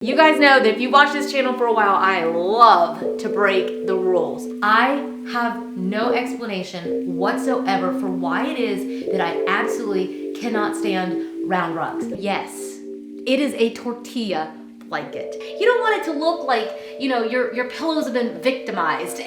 You guys know that if you watch this channel for a while, I love to break the rules. I have no explanation whatsoever for why it is that I absolutely cannot stand round rugs. Yes, it is a tortilla blanket. You don't want it to look like, you know, your pillows have been victimized.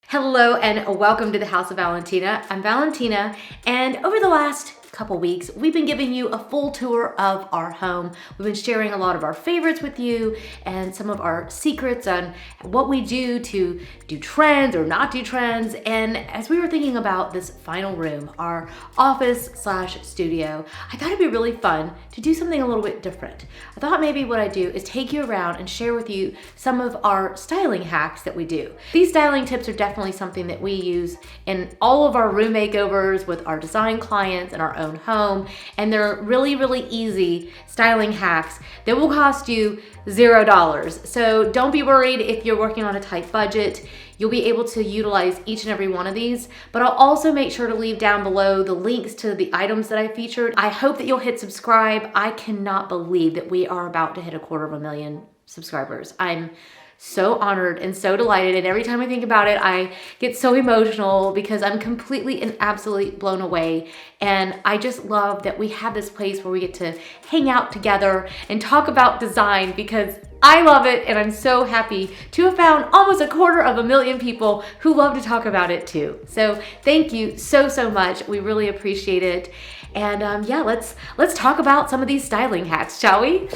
Hello and welcome to the House of Valentina. I'm Valentina, and over the last couple weeks, we've been giving you a full tour of our home. We've been sharing a lot of our favorites with you and some of our secrets on what we do to do trends or not do trends. And as we were thinking about this final room, our office/studio, I thought it'd be really fun to do something a little bit different. I thought maybe what I'd do is take you around and share with you some of our styling hacks that we do. These styling tips are definitely something that we use in all of our room makeovers with our design clients and our own home, and they're really, really easy styling hacks that will cost you $0. So don't be worried if you're working on a tight budget. You'll be able to utilize each and every one of these, but I'll also make sure to leave down below the links to the items that I featured. I hope that you'll hit subscribe. I cannot believe that we are about to hit 250,000 subscribers. I'm so honored and so delighted, and every time I think about it, I get so emotional because I'm completely and absolutely blown away. And I just love that we have this place where we get to hang out together and talk about design, because I love it, and I'm so happy to have found almost 250,000 people who love to talk about it too. So thank you so much. We really appreciate it. And yeah, let's talk about some of these styling hacks, shall we?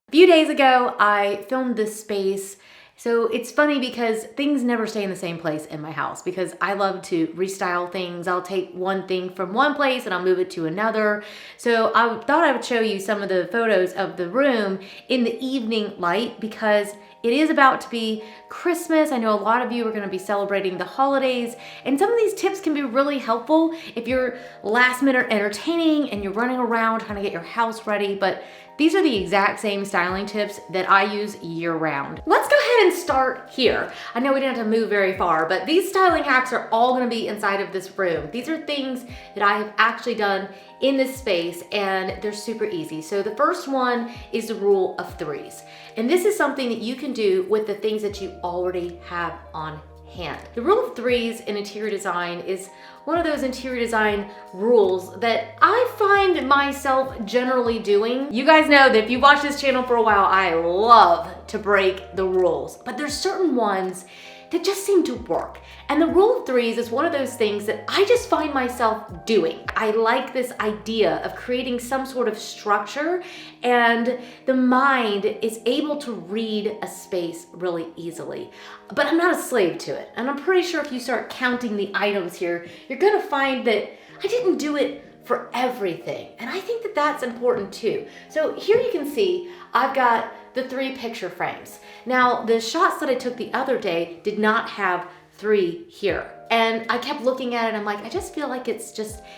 A few days ago, I filmed this space. So it's funny because things never stay in the same place in my house because I love to restyle things. I'll take one thing from one place and I'll move it to another. So I thought I would show you some of the photos of the room in the evening light because it is about to be Christmas. I know a lot of you are going to be celebrating the holidays, and some of these tips can be really helpful if you're last minute entertaining and you're running around trying to get your house ready, but these are the exact same styling tips that I use year round. Let's go ahead and start here. I know we didn't have to move very far, but these styling hacks are all gonna be inside of this room. These are things that I have actually done in this space, and they're super easy. So the first one is the rule of threes. And this is something that you can do with the things that you already have on hand. The rule of threes in interior design is one of those interior design rules that I find myself generally doing. You guys know that if you watch this channel for a while, I love to break the rules, but there's certain ones that just seem to work. And the rule of threes is one of those things that I just find myself doing. I like this idea of creating some sort of structure, and the mind is able to read a space really easily. But I'm not a slave to it. And I'm pretty sure if you start counting the items here, you're gonna find that I didn't do it for everything. And I think that that's important too. So here you can see I've got the 3 picture frames. Now, the shots that I took the other day did not have 3 here. And I kept looking at it and I'm like, I just feel like it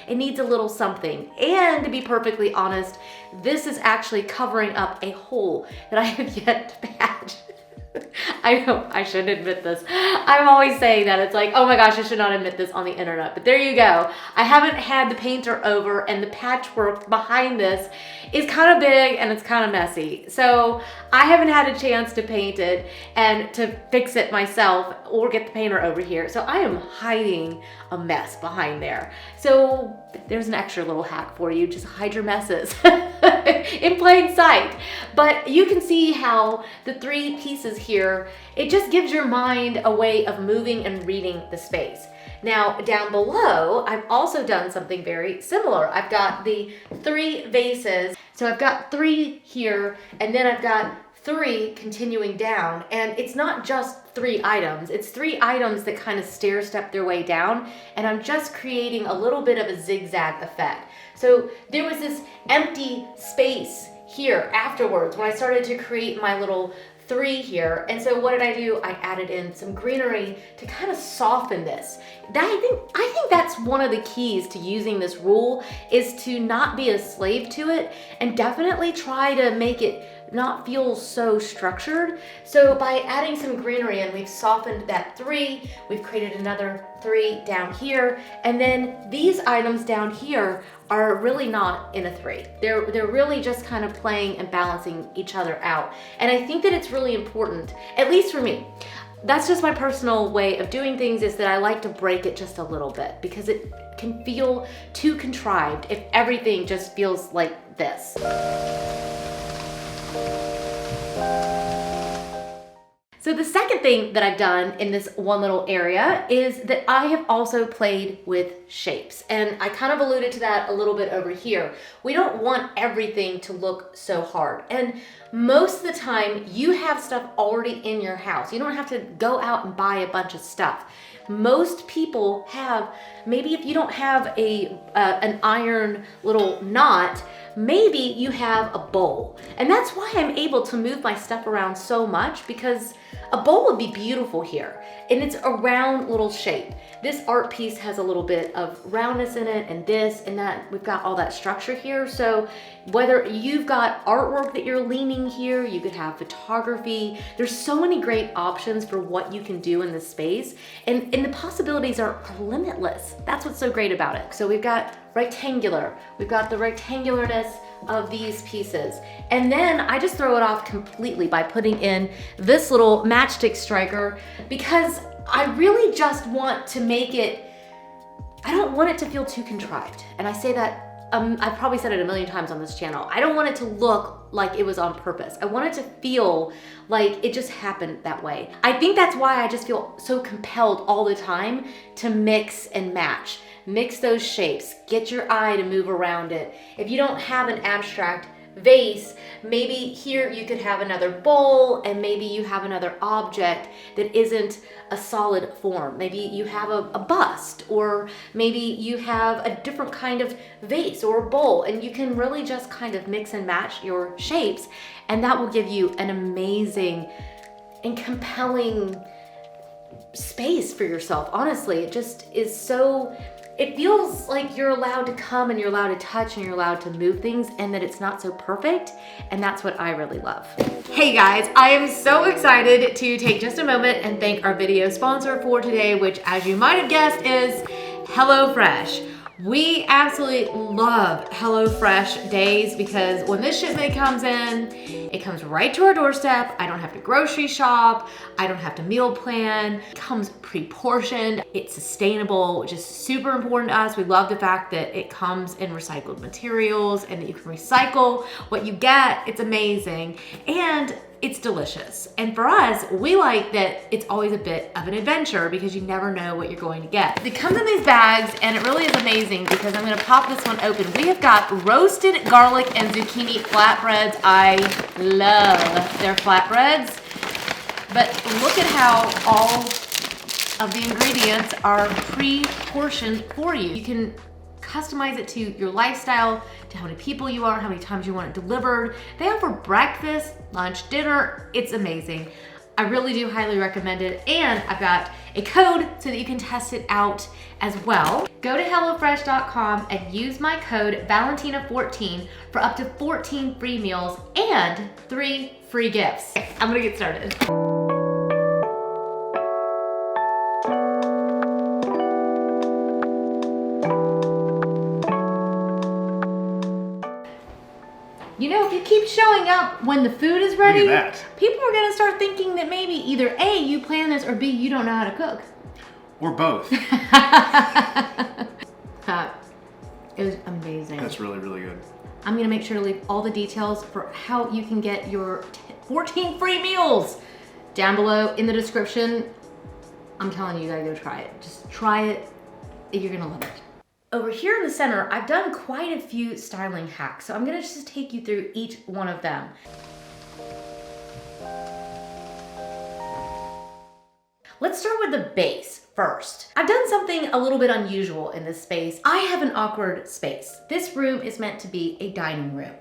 needs a little something. And to be perfectly honest, this is actually covering up a hole that I have yet to patch. I know, I shouldn't admit this. I'm always saying that. It's like, oh my gosh, I should not admit this on the internet. But there you go. I haven't had the painter over, and the patchwork behind this is kind of big and it's kind of messy. So I haven't had a chance to paint it and to fix it myself or get the painter over here. So I am hiding a mess behind there. So there's an extra little hack for you. Just hide your messes in plain sight. But you can see how the 3 pieces here, it just gives your mind a way of moving and reading the space. Now, down below, I've also done something very similar. I've got the 3 vases. So I've got 3 here, and then I've got 3 continuing down. And it's not just 3 items. It's 3 items that kind of stair-step their way down. And I'm just creating a little bit of a zigzag effect. So there was this empty space here afterwards when I started to create my little 3 here. And so what did I do? I added in some greenery to kind of soften this. I think that's one of the keys to using this rule, is to not be a slave to it and definitely try to make it not feel so structured. So by adding some greenery in, we've softened that 3, we've created another 3 down here, and then these items down here are really not in a 3. They're really just kind of playing and balancing each other out. And I think that it's really important, at least for me. That's just my personal way of doing things, is that I like to break it just a little bit, because it can feel too contrived if everything just feels like this. So the second thing that I've done in this one little area is that I have also played with shapes. And I kind of alluded to that a little bit over here. We don't want everything to look so hard. And most of the time you have stuff already in your house. You don't have to go out and buy a bunch of stuff. Most people have, maybe if you don't have an iron little knot, maybe you have a bowl. And that's why I'm able to move my stuff around so much, because a bowl would be beautiful here. And it's a round little shape. This art piece has a little bit of roundness in it, and this and that. We've got all that structure here. So whether you've got artwork that you're leaning here, you could have photography. There's so many great options for what you can do in this space. And the possibilities are limitless. That's what's so great about it. So we've got rectangular. We've got the rectangularness of these pieces. And then I just throw it off completely by putting in this little matchstick striker, because I really just want to make it, I don't want it to feel too contrived. And I say that, I've probably said it a million times on this channel. I don't want it to look like it was on purpose. I want it to feel like it just happened that way. I think that's why I just feel so compelled all the time to mix and match. Mix those shapes, get your eye to move around it. If you don't have an abstract vase, maybe here you could have another bowl, and maybe you have another object that isn't a solid form. Maybe you have a bust, or maybe you have a different kind of vase or bowl, and you can really just kind of mix and match your shapes, and that will give you an amazing and compelling space for yourself. Honestly, it just is so, it feels like you're allowed to come and you're allowed to touch and you're allowed to move things, and that it's not so perfect. And that's what I really love. Hey guys, I am so excited to take just a moment and thank our video sponsor for today, which, as you might have guessed, is HelloFresh. We absolutely love HelloFresh days, because when this shipment comes in, it comes right to our doorstep. I don't have to grocery shop. I don't have to meal plan. It comes pre-portioned. It's sustainable, which is super important to us. We love the fact that it comes in recycled materials and that you can recycle what you get. It's amazing. And it's delicious. And for us, we like that it's always a bit of an adventure, because you never know what you're going to get. It comes in these bags, and it really is amazing, because I'm gonna pop this one open. We have got roasted garlic and zucchini flatbreads. I love their flatbreads. But look at how all of the ingredients are pre-portioned for you. You can customize it to your lifestyle, to how many people you are, how many times you want it delivered. They offer breakfast, lunch, dinner. It's amazing. I really do highly recommend it. And I've got a code so that you can test it out as well. Go to HelloFresh.com and use my code Valentina14 for up to 14 free meals and 3 free gifts. Okay, I'm gonna get started. You know, if you keep showing up when the food is ready, people are gonna start thinking that maybe either A, you plan this, or B, you don't know how to cook. Or both. It was amazing. That's really, really good. I'm gonna make sure to leave all the details for how you can get your 14 free meals down below in the description. I'm telling you, you gotta go try it. Just try it, you're gonna love it. Over here in the center, I've done quite a few styling hacks, so I'm gonna just take you through each one of them. Let's start with the base first. I've done something a little bit unusual in this space. I have an awkward space. This room is meant to be a dining room.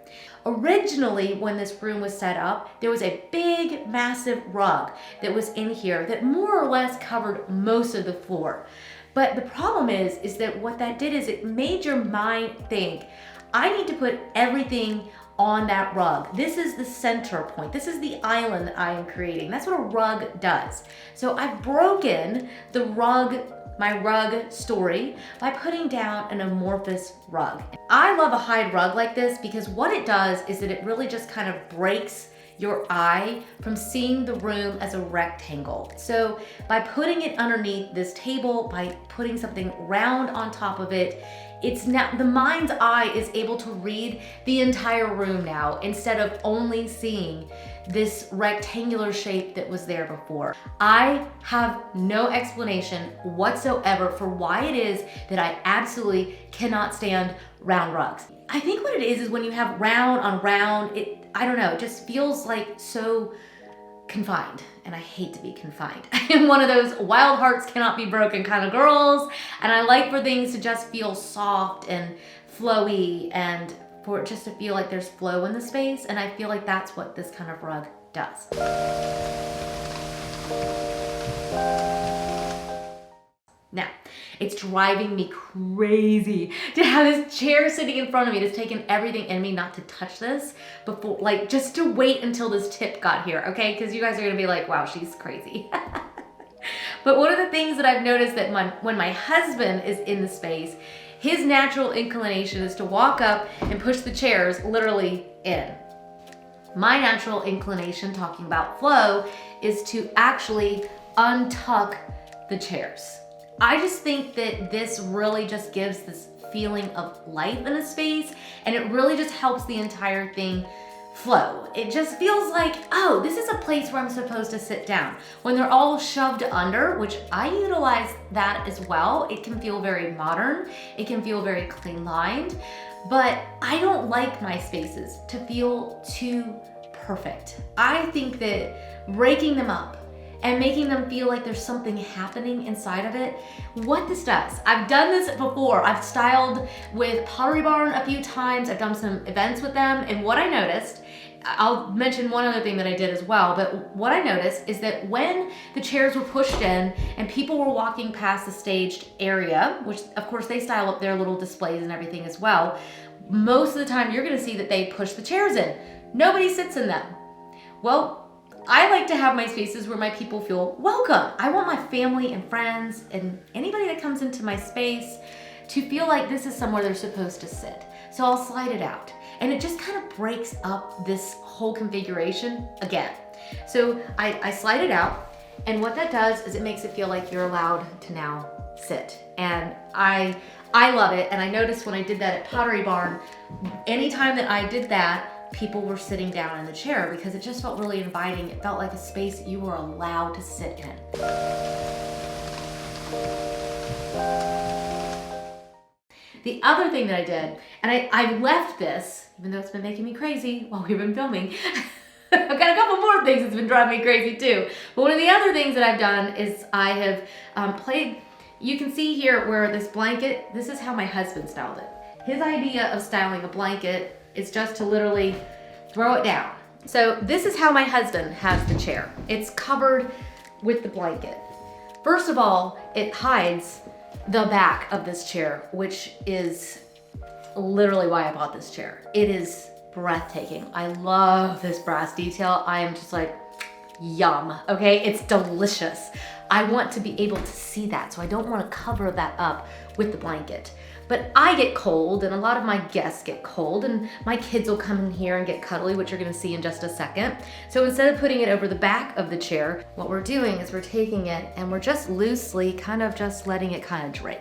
Originally, when this room was set up, there was a big, massive rug that was in here that more or less covered most of the floor. But the problem is that what that did is it made your mind think, I need to put everything on that rug. This is the center point. This is the island I am creating. That's what a rug does. So I've broken the rug, my rug story, by putting down an amorphous rug. I love a hide rug like this because what it does is that it really just kind of breaks your eye from seeing the room as a rectangle. So by putting it underneath this table, by putting something round on top of it, it's now the mind's eye is able to read the entire room now instead of only seeing this rectangular shape that was there before. I have no explanation whatsoever for why it is that I absolutely cannot stand round rugs. I think what it is when you have round on round, I don't know, it just feels like so confined, and I hate to be confined. I am one of those wild hearts cannot be broken kind of girls, and I like for things to just feel soft and flowy and for it just to feel like there's flow in the space, and I feel like that's what this kind of rug does. Now, it's driving me crazy to have this chair sitting in front of me. It's taken everything in me not to touch this before, like just to wait until this tip got here, okay? Because you guys are gonna be like, wow, she's crazy. But one of the things that I've noticed that when my husband is in the space, his natural inclination is to walk up and push the chairs literally in. My natural inclination, talking about flow, is to actually untuck the chairs. I just think that this really just gives this feeling of life in a space, and it really just helps the entire thing flow. It just feels like, oh, this is a place where I'm supposed to sit down. When they're all shoved under, which I utilize that as well, it can feel very modern, it can feel very clean lined, but I don't like my spaces to feel too perfect. I think that breaking them up and making them feel like there's something happening inside of it. What this does, I've done this before. I've styled with Pottery Barn a few times. I've done some events with them, and what I noticed, I'll mention one other thing that I did as well, but what I noticed is that when the chairs were pushed in and people were walking past the staged area, which of course they style up their little displays and everything as well, most of the time you're gonna see that they push the chairs in. Nobody sits in them. Well, I like to have my spaces where my people feel welcome. I want my family and friends and anybody that comes into my space to feel like this is somewhere they're supposed to sit. So I'll slide it out. And it just kind of breaks up this whole configuration again. So I slide it out, and what that does is it makes it feel like you're allowed to now sit. And I love it, and I noticed when I did that at Pottery Barn, anytime that I did that, people were sitting down in the chair because it just felt really inviting. It felt like a space that you were allowed to sit in. The other thing that I did, and I left this, even though it's been making me crazy while we've been filming, I've got a couple more things that's been driving me crazy too. But one of the other things that I've done is I have played, you can see here where this blanket, this is how my husband styled it. His idea of styling a blanket is just to literally throw it down. So this is how my husband has the chair. It's covered with the blanket. First of all, it hides the back of this chair, which is literally why I bought this chair. It is breathtaking. I love this brass detail. I am just like, yum, okay? It's delicious. I want to be able to see that, so I don't want to cover that up with the blanket. But I get cold, and a lot of my guests get cold, and my kids will come in here and get cuddly, which you're gonna see in just a second. So instead of putting it over the back of the chair, what we're doing is we're taking it and we're just loosely kind of just letting it kind of drape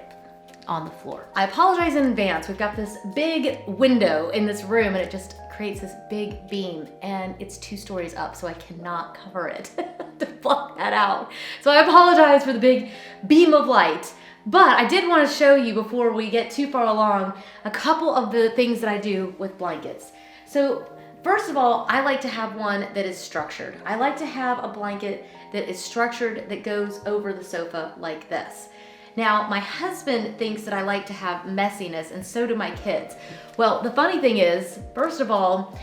on the floor. I apologize in advance. We've got this big window in this room, and it just creates this big beam, and it's 2 stories up, so I cannot cover it to block that out. So I apologize for the big beam of light. But I did want to show you, before we get too far along, a couple of the things that I do with blankets. So first of all, I like to have one that is structured. I like to have a blanket that is structured that goes over the sofa like this. Now, my husband thinks that I like to have messiness, and so do my kids. Well, the funny thing is, first of all,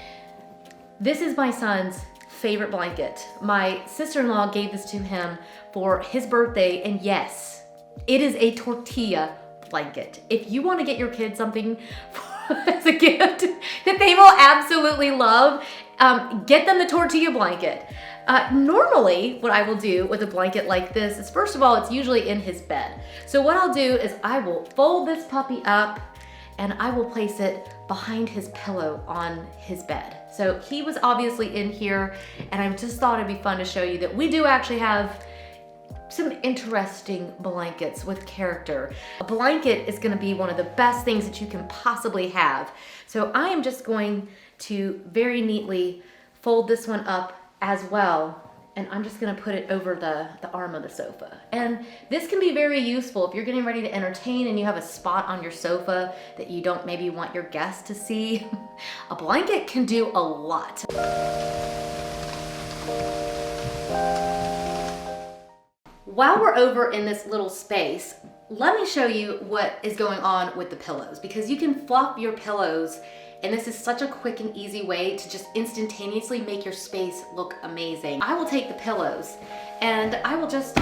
this is my son's favorite blanket. My sister-in-law gave this to him for his birthday, and yes, it is a tortilla blanket. If you want to get your kids something as a gift that they will absolutely love. Get them the tortilla blanket. Normally, what I will do with a blanket like this is, first of all, it's usually in his bed. So what I'll do is I will fold this puppy up and I will place it behind his pillow on his bed. So he was obviously in here, and I just thought it'd be fun to show you that we do actually have some interesting blankets with character. A blanket is gonna be one of the best things that you can possibly have. So I am just going to very neatly fold this one up as well, and I'm just gonna put it over the arm of the sofa. And this can be very useful if you're getting ready to entertain and you have a spot on your sofa that you don't maybe want your guests to see. A blanket can do a lot. While we're over in this little space, let me show you what is going on with the pillows, because you can fluff your pillows, and this is such a quick and easy way to just instantaneously make your space look amazing. I will take the pillows and I will just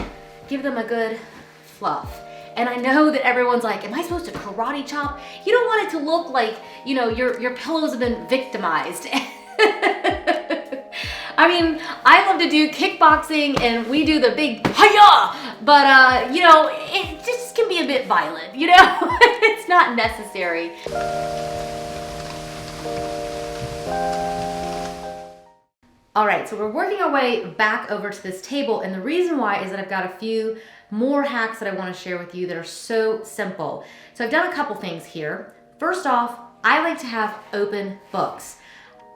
give them a good fluff. And I know that everyone's like, am I supposed to karate chop? You don't want it to look like, you know, your pillows have been victimized. I mean, I love to do kickboxing and we do the big hi-ya, but you know, it just can be a bit violent, you know? It's not necessary. All right, so we're working our way back over to this table, and the reason why is that I've got a few more hacks that I want to share with you that are so simple. So I've done a couple things here. First off, I like to have open books.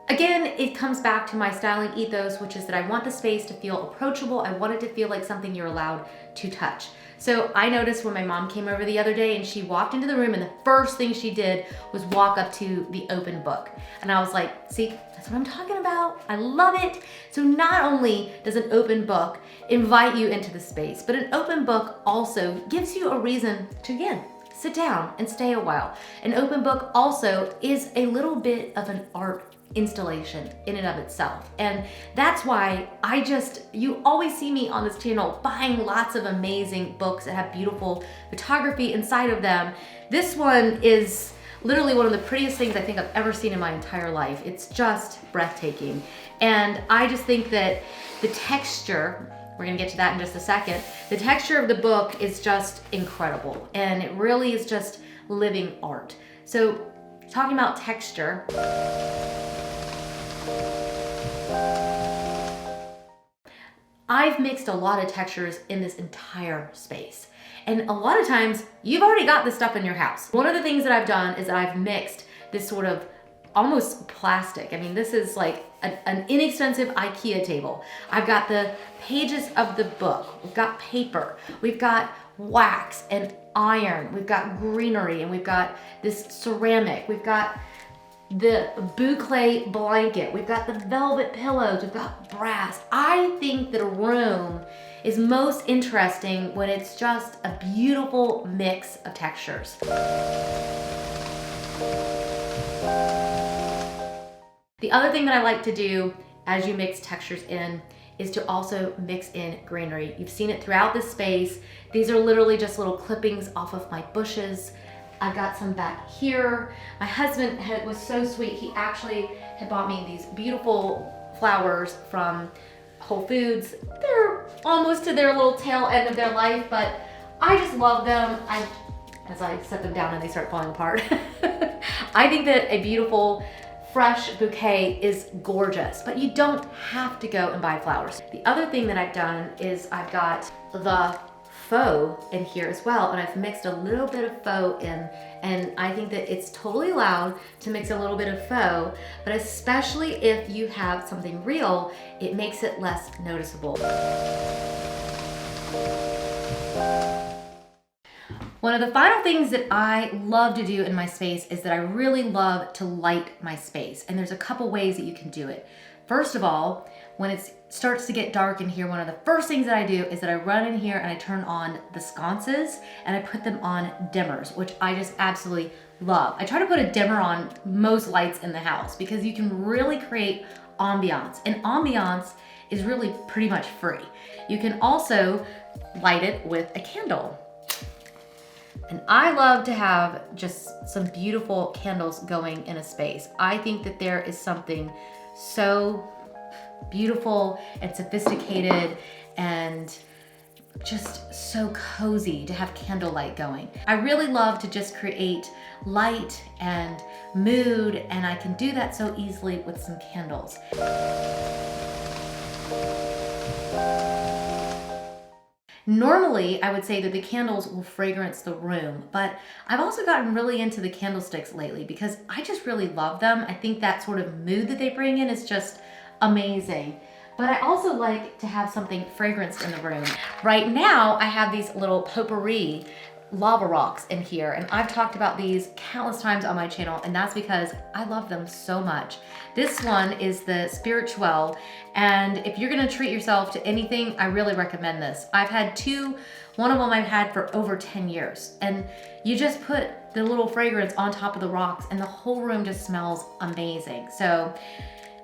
Again, it comes back to my styling ethos, which is that I want the space to feel approachable. I want it to feel like something you're allowed to touch. So I noticed when my mom came over the other day and she walked into the room, and the first thing she did was walk up to the open book. And I was like, see, that's what I'm talking about. I love it. So not only does an open book invite you into the space, but an open book also gives you a reason to, again, sit down and stay a while. An open book also is a little bit of an art installation in and of itself. And that's why you always see me on this channel buying lots of amazing books that have beautiful photography inside of them. This one is literally one of the prettiest things I think I've ever seen in my entire life. It's just breathtaking. And I just think that the texture, we're gonna get to that in just a second, the texture of the book is just incredible. And it really is just living art. So talking about texture, I've mixed a lot of textures in this entire space. And a lot of times, you've already got this stuff in your house. One of the things that I've done is that I've mixed this sort of almost plastic. I mean, this is like an inexpensive IKEA table. I've got the pages of the book. We've got paper. We've got wax and iron. We've got greenery, and we've got this ceramic. We've got the boucle blanket. We've got the velvet pillows. We've got brass. I think that a room is most interesting when it's just a beautiful mix of textures. The other thing that I like to do as you mix textures in is to also mix in greenery. You've seen it throughout this space. These are literally just little clippings off of my bushes. I've got some back here. My husband was so sweet. He actually had bought me these beautiful flowers from Whole Foods. They're almost to their little tail end of their life, but I just love them. As I set them down and they start falling apart. I think that a beautiful fresh bouquet is gorgeous, but you don't have to go and buy flowers. The other thing that I've done is I've got the faux in here as well, and I've mixed a little bit of faux in, and I think that it's totally allowed to mix a little bit of faux, but especially if you have something real, it makes it less noticeable. One of the final things that I love to do in my space is that I really love to light my space, and there's a couple ways that you can do it. First of all, when it starts to get dark in here, one of the first things that I do is that I run in here and I turn on the sconces and I put them on dimmers, which I just absolutely love. I try to put a dimmer on most lights in the house because you can really create ambiance, and ambiance is really pretty much free. You can also light it with a candle. And I love to have just some beautiful candles going in a space. I think that there is something so beautiful and sophisticated and just so cozy to have candlelight going. I really love to just create light and mood, and I can do that so easily with some candles. Normally, I would say that the candles will fragrance the room, but I've also gotten really into the candlesticks lately because I just really love them. I think that sort of mood that they bring in is just amazing. But I also like to have something fragranced in the room. Right now, I have these little potpourri lava rocks in here, and I've talked about these countless times on my channel, and that's because I love them so much. This one is the Spirituelle, and if you're gonna treat yourself to anything, I really recommend this. I've had two, one of them I've had for over 10 years, and you just put the little fragrance on top of the rocks and the whole room just smells amazing. So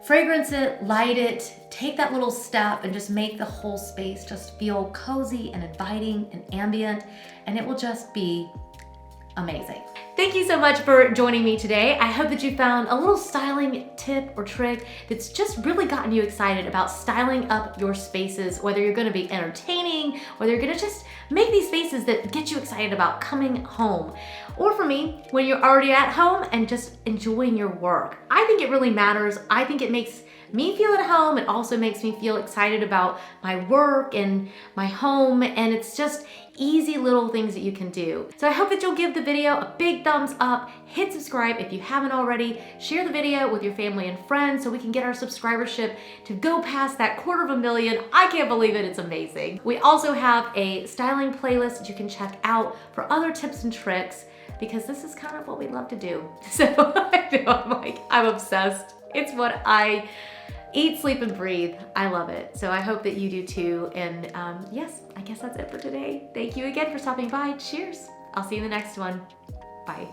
fragrance it, light it, take that little step and just make the whole space just feel cozy and inviting and ambient, and it will just be amazing. Thank you so much for joining me today. I hope that you found a little styling tip or trick that's just really gotten you excited about styling up your spaces, whether you're gonna be entertaining, whether you're gonna just make these spaces that get you excited about coming home. Or for me, when you're already at home and just enjoying your work. I think it really matters. I think it makes me feel at home. It also makes me feel excited about my work and my home, and it's just easy little things that you can do. So I hope that you'll give the video a big thumbs up, hit subscribe if you haven't already, share the video with your family and friends so we can get our subscribership to go past that 250,000. I can't believe it, it's amazing. We also have a styling playlist that you can check out for other tips and tricks, because this is kind of what we love to do. So I know, I'm obsessed. It's what I eat, sleep, and breathe. I love it. So I hope that you do too. And yes, I guess that's it for today. Thank you again for stopping by. Cheers. I'll see you in the next one. Bye.